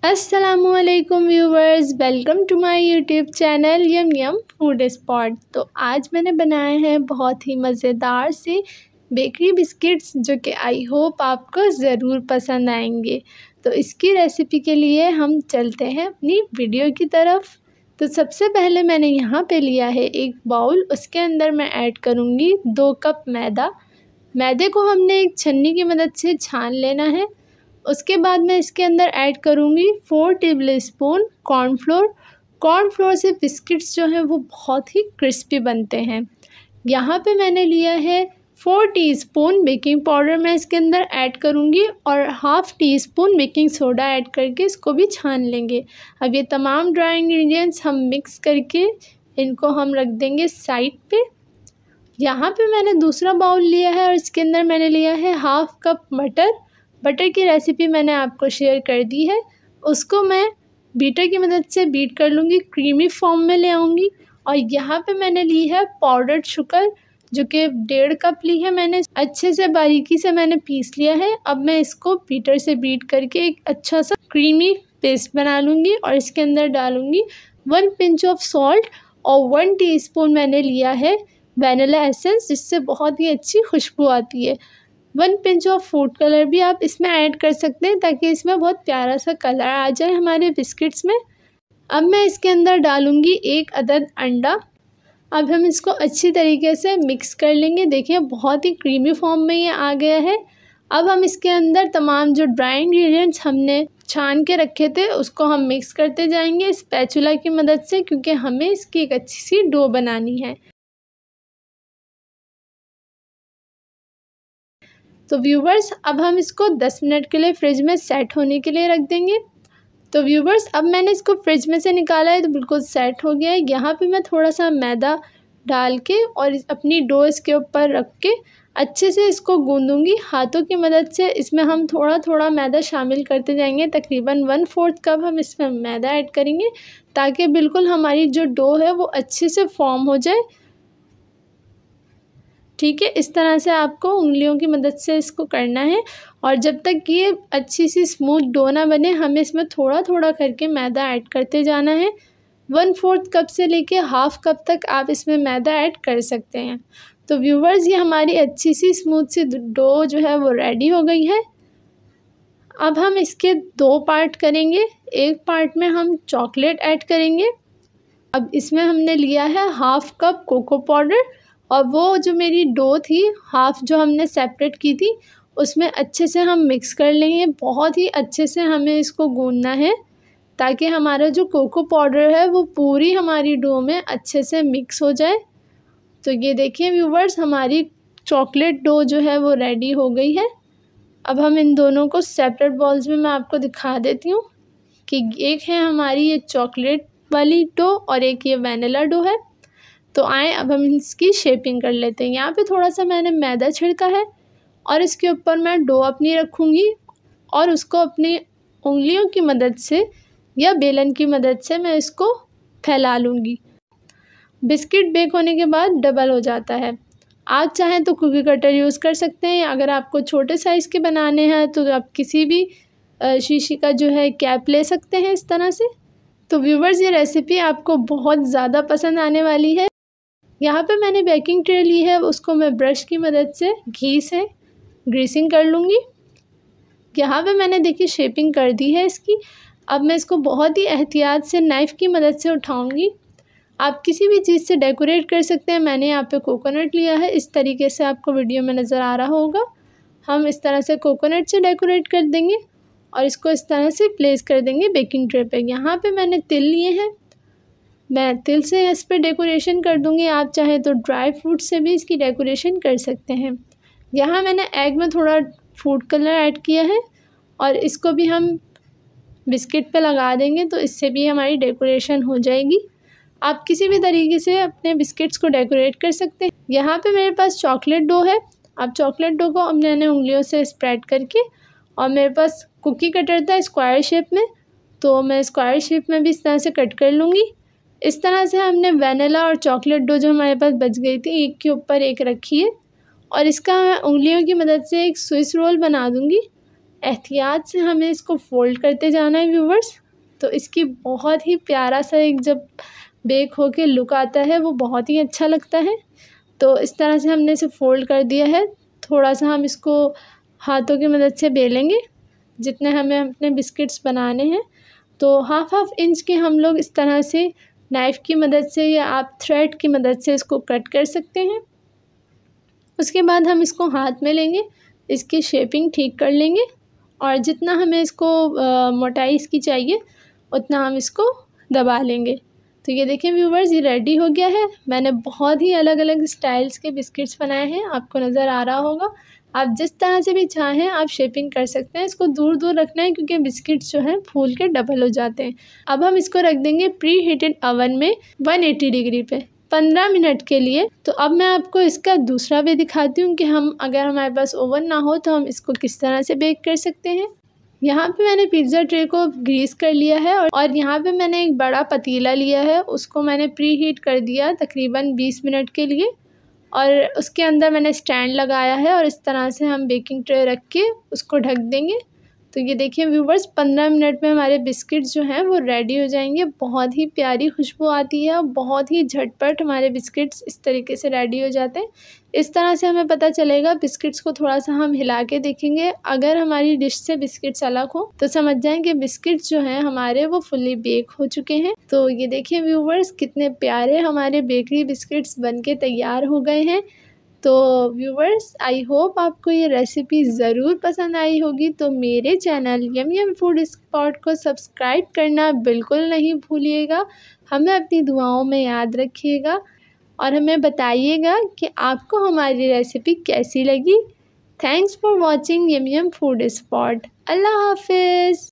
अस्सलामुअलैकुम viewers, welcome to my YouTube channel yum yum food spot. तो आज मैंने बनाए हैं बहुत ही मज़ेदार से बेकरी बिस्किट्स जो कि आई होप आपको ज़रूर पसंद आएंगे। तो इसकी रेसिपी के लिए हम चलते हैं अपनी वीडियो की तरफ। तो सबसे पहले मैंने यहाँ पे लिया है एक बाउल, उसके अंदर मैं ऐड करूँगी 2 कप मैदा। मैदे को हमने एक छन्नी की मदद से छान लेना है। उसके बाद मैं इसके अंदर ऐड करूँगी 4 टेबलस्पून कॉर्नफ्लोर। कॉर्नफ्लोर से बिस्किट्स जो हैं वो बहुत ही क्रिस्पी बनते हैं। यहाँ पे मैंने लिया है 4 टीस्पून बेकिंग पाउडर, मैं इसके अंदर ऐड करूँगी और half tea spoon baking soda add करके इसको भी छान लेंगे। अब ये तमाम ड्राई इंग्रेडिएंट्स हम मिक्स करके इनको हम रख देंगे साइड पे। यहाँ पे मैंने दूसरा बाउल लिया है और इसके अंदर मैंने लिया है हाफ़ कप बटर। बटर की रेसिपी मैंने आपको शेयर कर दी है। उसको मैं बीटर की मदद से बीट कर लूँगी, क्रीमी फॉर्म में ले आऊँगी। और यहाँ पे मैंने ली है पाउडर्ड शुगर जो कि 1.5 कप ली है मैंने। अच्छे से बारीकी से मैंने पीस लिया है। अब मैं इसको बीटर से बीट करके एक अच्छा सा क्रीमी पेस्ट बना लूँगी और इसके अंदर डालूँगी 1 पिंच ऑफ सॉल्ट और 1 टीस्पून मैंने लिया है वैनिला एसेंस, जिससे बहुत ही अच्छी खुशबू आती है। 1 पिंच ऑफ फूड कलर भी आप इसमें ऐड कर सकते हैं ताकि इसमें बहुत प्यारा सा कलर आ जाए हमारे बिस्किट्स में। अब मैं इसके अंदर डालूँगी 1 अदद अंडा। अब हम इसको अच्छी तरीके से मिक्स कर लेंगे। देखिए बहुत ही क्रीमी फॉर्म में ये आ गया है। अब हम इसके अंदर तमाम जो ड्राई इंग्रेडिएंट्स हमने छान के रखे थे उसको हम मिक्स करते जाएंगे स्पैचुला की मदद से, क्योंकि हमें इसकी एक अच्छी सी डो बनानी है। तो व्यूवर्स अब हम इसको 10 मिनट के लिए फ्रिज में सेट होने के लिए रख देंगे। तो व्यूवर्स अब मैंने इसको फ्रिज में से निकाला है तो बिल्कुल सेट हो गया है। यहाँ पे मैं थोड़ा सा मैदा डाल के और अपनी डो इसके ऊपर रख के अच्छे से इसको गूंदूंगी हाथों की मदद से। इसमें हम थोड़ा थोड़ा मैदा शामिल करते जाएंगे, तकरीबन 1/4 कप हम इसमें मैदा ऐड करेंगे ताकि बिल्कुल हमारी जो डो है वो अच्छे से फॉर्म हो जाए। ठीक है, इस तरह से आपको उंगलियों की मदद से इसको करना है और जब तक ये अच्छी सी स्मूथ डो ना बने हमें इसमें थोड़ा थोड़ा करके मैदा ऐड करते जाना है। 1/4 कप से लेके हाफ़ कप तक आप इसमें मैदा ऐड कर सकते हैं। तो व्यूवर्स ये हमारी अच्छी सी स्मूथ सी डो जो है वो रेडी हो गई है। अब हम इसके 2 पार्ट करेंगे। एक पार्ट में हम चॉकलेट ऐड करेंगे। अब इसमें हमने लिया है हाफ़ कप कोको पाउडर और वो जो मेरी डो थी हाफ़ जो हमने सेपरेट की थी उसमें अच्छे से हम मिक्स कर लेंगे। बहुत ही अच्छे से हमें इसको गूंदना है ताकि हमारा जो कोको पाउडर है वो पूरी हमारी डो में अच्छे से मिक्स हो जाए। तो ये देखिए व्यूवर्स हमारी चॉकलेट डो जो है वो रेडी हो गई है। अब हम इन दोनों को सेपरेट बॉल्स में मैं आपको दिखा देती हूँ कि एक है हमारी ये चॉकलेट वाली डो और एक ये वैनिला डो है। तो आए अब हम इसकी शेपिंग कर लेते हैं। यहाँ पे थोड़ा सा मैंने मैदा छिड़का है और इसके ऊपर मैं डो अपनी रखूँगी और उसको अपनी उंगलियों की मदद से या बेलन की मदद से मैं इसको फैला लूँगी। बिस्किट बेक होने के बाद डबल हो जाता है। आप चाहें तो कुकी कटर यूज़ कर सकते हैं, अगर आपको छोटे साइज़ के बनाने हैं तो आप किसी भी शीशी का जो है कैप ले सकते हैं इस तरह से। तो व्यूवर्स ये रेसिपी आपको बहुत ज़्यादा पसंद आने वाली है। यहाँ पे मैंने बेकिंग ट्रे ली है, उसको मैं ब्रश की मदद से घी से ग्रीसिंग कर लूँगी। यहाँ पे मैंने देखिए शेपिंग कर दी है इसकी। अब मैं इसको बहुत ही एहतियात से नाइफ़ की मदद से उठाऊँगी। आप किसी भी चीज़ से डेकोरेट कर सकते हैं। मैंने यहाँ पे कोकोनट लिया है, इस तरीके से आपको वीडियो में नज़र आ रहा होगा। हम इस तरह से कोकोनट से डेकोरेट कर देंगे और इसको इस तरह से प्लेस कर देंगे बेकिंग ट्रे पे। यहाँ पे मैंने तिल लिए हैं, मैं तिल से इस पर डेकोरेशन कर दूँगी। आप चाहें तो ड्राई फ्रूट से भी इसकी डेकोरेशन कर सकते हैं। यहाँ मैंने एग में थोड़ा फूड कलर ऐड किया है और इसको भी हम बिस्किट पे लगा देंगे तो इससे भी हमारी डेकोरेशन हो जाएगी। आप किसी भी तरीके से अपने बिस्किट्स को डेकोरेट कर सकते हैं। यहाँ पे मेरे पास चॉकलेट डो है। अब चॉकलेट डो को मैंने उंगलियों से स्प्रेड करके और मेरे पास कुकी कटर था स्क्वायर शेप में, तो मैं स्क्वायर शेप में भी इस तरह से कट कर लूँगी। इस तरह से हमने वैनिला और चॉकलेट डो जो हमारे पास बच गई थी एक के ऊपर एक रखी है और इसका मैं उंगलियों की मदद से एक स्विस रोल बना दूँगी एहतियात से हमें इसको फ़ोल्ड करते जाना है व्यूवर्स। तो इसकी बहुत ही प्यारा सा एक जब बेक होके लुक आता है वो बहुत ही अच्छा लगता है। तो इस तरह से हमने इसे फ़ोल्ड कर दिया है। थोड़ा सा हम इसको हाथों की मदद से बेलेंगे जितने हमें अपने बिस्किट्स बनाने हैं। तो हाफ़ इंच के हम लोग इस तरह से नाइफ़ की मदद से या आप थ्रेड की मदद से इसको कट कर सकते हैं। उसके बाद हम इसको हाथ में लेंगे, इसकी शेपिंग ठीक कर लेंगे और जितना हमें इसको मोटाई इसकी चाहिए उतना हम इसको दबा लेंगे। तो ये देखें व्यूवर्स, ये रेडी हो गया है। मैंने बहुत ही अलग अलग स्टाइल्स के बिस्किट्स बनाए हैं, आपको नज़र आ रहा होगा। आप जिस तरह से भी चाहें आप शेपिंग कर सकते हैं। इसको दूर दूर रखना है क्योंकि बिस्किट्स जो हैं फूल के डबल हो जाते हैं। अब हम इसको रख देंगे प्री हीटेड ओवन में 180 डिग्री पे 15 मिनट के लिए। तो अब मैं आपको इसका दूसरा वे दिखाती हूँ कि हम अगर हमारे पास ओवन ना हो तो हम इसको किस तरह से बेक कर सकते हैं। यहाँ पे मैंने पिज़्ज़ा ट्रे को ग्रीस कर लिया है और यहाँ पे मैंने एक बड़ा पतीला लिया है, उसको मैंने प्री हीट कर दिया तकरीबन 20 मिनट के लिए और उसके अंदर मैंने स्टैंड लगाया है और इस तरह से हम बेकिंग ट्रे रख के उसको ढक देंगे। तो ये देखिए व्यूवर्स, 15 मिनट में हमारे बिस्किट्स जो हैं वो रेडी हो जाएंगे। बहुत ही प्यारी खुशबू आती है और बहुत ही झटपट हमारे बिस्किट्स इस तरीके से रेडी हो जाते हैं। इस तरह से हमें पता चलेगा, बिस्किट्स को थोड़ा सा हम हिला के देखेंगे, अगर हमारी डिश से बिस्किट्स अलग हो तो समझ जाएं कि बिस्किट्स जो हैं हमारे वो फुली बेक हो चुके हैं। तो ये देखिए व्यूवर्स, कितने प्यारे हमारे बेकरी बिस्किट्स बनके तैयार हो गए हैं। तो व्यूवर्स, आई होप आपको ये रेसिपी ज़रूर पसंद आई होगी। तो मेरे चैनल यम फूड स्पॉट को सब्सक्राइब करना बिल्कुल नहीं भूलिएगा। हमें अपनी दुआओं में याद रखिएगा और हमें बताइएगा कि आपको हमारी रेसिपी कैसी लगी। Thanks for watching Yum food Spot. अल्लाह हाफिज़।